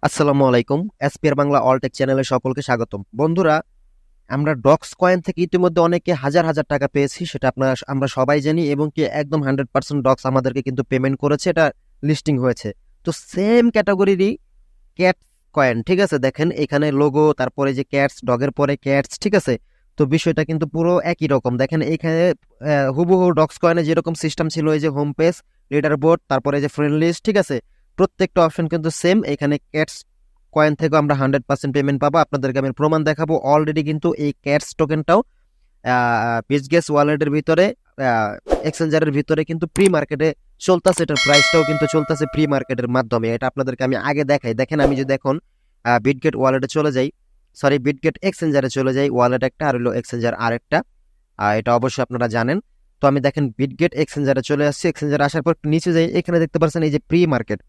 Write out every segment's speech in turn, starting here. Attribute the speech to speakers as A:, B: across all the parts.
A: আসসালামু আলাইকুম। এসপিআর বাংলা অলটেক চ্যানেলে সকলকে স্বাগতম। বন্ধুরা, আমরা ডক্স কয়েন থেকে ইতিমধ্যে অনেকে হাজার হাজার টাকা পেয়েছি, সেটা আমরা সবাই জানি, এবং কি একদম 100% ডক্স আমাদেরকে কিন্তু পেমেন্ট করেছে, এটা লিস্টিং হয়েছে। তো সেম ক্যাটাগরিরই ক্যাট কয়েন, ঠিক আছে, দেখেন এখানে লোগো, তারপরে যে ক্যাটস, ডগের পরে ক্যাটস, ঠিক আছে। তো বিষয়টা কিন্তু পুরো একই রকম, দেখেন এখানে হুবহু ডক্স কয়েনে যেরকম সিস্টেম ছিল, এই যে হোম পেজ, লিডার বোর্ড, তারপরে যে ফ্রেন্ড লিস্ট, ঠিক আছে, প্রত্যেকটা অপশন কিন্তু সেম। এখানে ক্যাটস কয়েন থেকে আমরা 100% পেমেন্ট পাবো। আপনাদেরকে আমি প্রমাণ দেখাবো। অলরেডি কিন্তু এই ক্যাটস টোকেনটাও বিচগেস ওয়ালেটের ভিতরে, এক্সচেঞ্জারের ভিতরে কিন্তু প্রি মার্কেটে চলতেছে, এটার প্রাইসটাও কিন্তু চলতেছে প্রি মার্কেটের মাধ্যমে। এটা আপনাদেরকে আমি আগে দেখাই। দেখেন আমি যদি এখন বিটগেট ওয়ালেটে চলে যাই, সরি বিটগেট এক্সচেঞ্জারে চলে যাই, ওয়ালেট একটা আর হলো এক্সচেঞ্জার আরেকটা, এটা অবশ্যই আপনারা জানেন। তো আমি দেখেন বিটগেট এক্সচেঞ্জারে চলে আসছি। এক্সচেঞ্জারে আসার পর নিচে যাই, এখানে দেখতে পাচ্ছেন এই যে প্রি মার্কেট,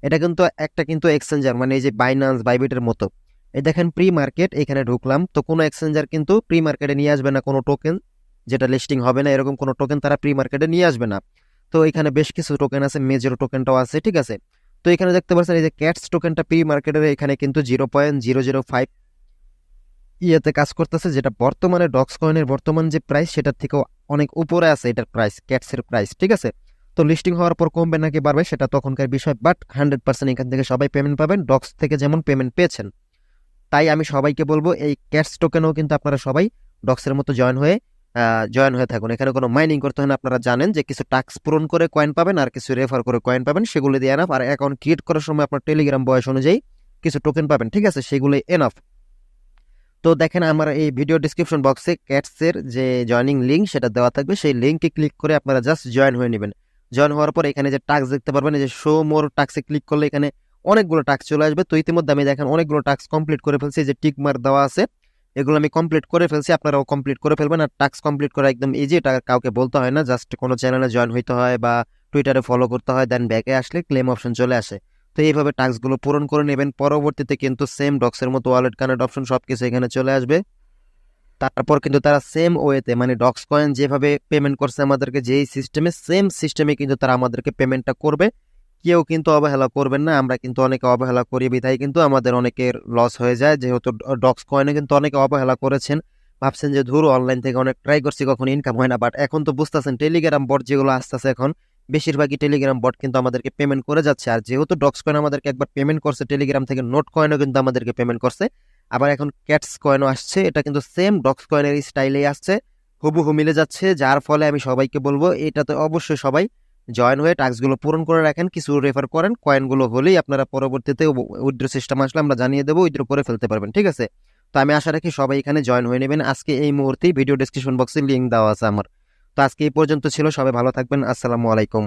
A: এটা কিন্তু একটা কিন্তু এক্সচেঞ্জার, মানে এই যে বাইন্যান্স বাইবিটের মতো। এই দেখেন প্রি মার্কেট, এখানে ঢুকলাম। তো কোনো এক্সচেঞ্জার কিন্তু প্রি মার্কেটে নিয়ে আসবে না কোনো টোকেন, যেটা লিস্টিং হবে না এরকম কোনো টোকেন তারা প্রি মার্কেটে নিয়ে আসবে না। তো এখানে বেশ কিছু টোকেন আছে, মেজর টোকেনটাও আছে, ঠিক আছে। তো এখানে দেখতে পাচ্ছেন এই যে ক্যাটস টোকেনটা প্রি মার্কেটের এখানে কিন্তু 0.005 ইয়েতে কাজ করতেছে, যেটা বর্তমানে ডক্স কয়েনের বর্তমান যে প্রাইস সেটার থেকেও অনেক উপরে আছে এটার প্রাইস, ক্যাটসের প্রাইস, ঠিক আছে। তো লিস্টিং হওয়ার পর কমবে নাকি বাড়বে সেটা তখনকার বিষয়, বাট 100% এখান থেকে সবাই পেমেন্ট পাবেন, ডক্স থেকে যেমন পেমেন্ট পেয়েছেন। তাই আমি সবাইকে বলবো এই ক্যাটস টোকেনও কিন্তু আপনারা সবাই ডক্সের মতো জয়েন হয়ে থাকুন। এখানে কোনো মাইনিং করতে হয় না, আপনারা জানেন যে কিছু টাস্ক পূরণ করে কয়েন পাবেন আর কিছু রেফার করে কয়েন পাবেন, সেগুলো দিয়ে এনাফ। আর অ্যাকাউন্ট ক্রিয়েট করার সময় আপনার টেলিগ্রাম বয়স অনুযায়ী কিছু টোকেন পাবেন, ঠিক আছে, সেগুলোই এনাফ। তো দেখেন আমার এই ভিডিও ডিসক্রিপশন বক্সে ক্যাটসের যে জয়নিং লিঙ্ক সেটা দেওয়া থাকবে, সেই লিঙ্কে ক্লিক করে আপনারা জাস্ট জয়েন হয়ে নেবেন। জয়েন হওয়ার পর এখানে যে টাস্ক দেখতে পারবেন, এই যে শো মোর টাস্কে ক্লিক করলে এখানে অনেকগুলো টাস্ক চলে আসবে। তো ইতিমধ্যে আমি দেখেন অনেকগুলো টাস্ক কমপ্লিট করে ফেলছি, যে টিক মার্ক দেওয়া আছে এগুলো আমি কমপ্লিট করে ফেলছি, আপনারাও কমপ্লিট করে ফেলবেন। আর টাস্ক কমপ্লিট করা একদম ইজি, এটা কাউকে বলতে হয় না, জাস্ট কোনো চ্যানেলে জয়েন হইতে হয় বা টুইটারে ফলো করতে হয়, দেন ব্যাকে আসলে ক্লেম অপশন চলে আসে। তো এইভাবে টাস্কগুলো পূরণ করে নেবেন, পরবর্তীতে কিন্তু সেম ডক্সের মতো ওয়ালেট কানেক্ট অপশন সবকিছু এখানে চলে আসবে। তারপর কিন্তু তারা সেম ওয়েতে, মানে ডক্স কয়েন যেভাবে পেমেন্ট করছে আমাদেরকে, যেই সিস্টেমে, সেম সিস্টেমে কিন্তু তারা আমাদেরকে পেমেন্টটা করবে। কেউ কিন্তু অবহেলা করবেন না, আমরা কিন্তু অনেকে অবহেলা করি বিধায় কিন্তু আমাদের অনেকের লস হয়ে যায়। যেহেতু ডক্স কয়েনে কিন্তু অনেকে অবহেলা করেছেন, ভাবছেন যে ধরো অনলাইন থেকে অনেক ট্রাই করছি কখনো ইনকাম হয় না, বাট এখন তো বুঝতেছেন টেলিগ্রাম বট যেগুলো আসতেছে এখন, বেশিরভাগই টেলিগ্রাম বট কিন্তু আমাদেরকে পেমেন্ট করে যাচ্ছে। আর যেহেতু ডক্স কয়েন আমাদেরকে একবার পেমেন্ট করছে টেলিগ্রাম থেকে, নোট কয়েনও কিন্তু আমাদেরকে পেমেন্ট করছে, আবার এখন ক্যাটস কয়েনও আসছে, এটা কিন্তু সেম ডক্স কয়েনের স্টাইলেই আসছে, হুবহু মিলে যাচ্ছে। যার ফলে আমি সবাইকে বলবো এটাতে অবশ্যই সবাই জয়েন হয়ে টাস্কগুলো পূরণ করে রাখেন, কিছু রেফার করেন, কয়েনগুলো হলেই আপনারা পরবর্তীতে উইথড্র সিস্টেম আসলে আমরা জানিয়ে দেবো, উইথড্র করে ফেলতে পারবেন, ঠিক আছে। তো আমি আশা রাখি সবাই এখানে জয়েন হয়ে নেবেন। আজকে এই মুহূর্তেই ভিডিও ডেসক্রিপশন বক্সে লিঙ্ক দেওয়া আছে আমার। তো আজকে এই পর্যন্ত ছিল, সবাই ভালো থাকবেন, আসসালামু আলাইকুম।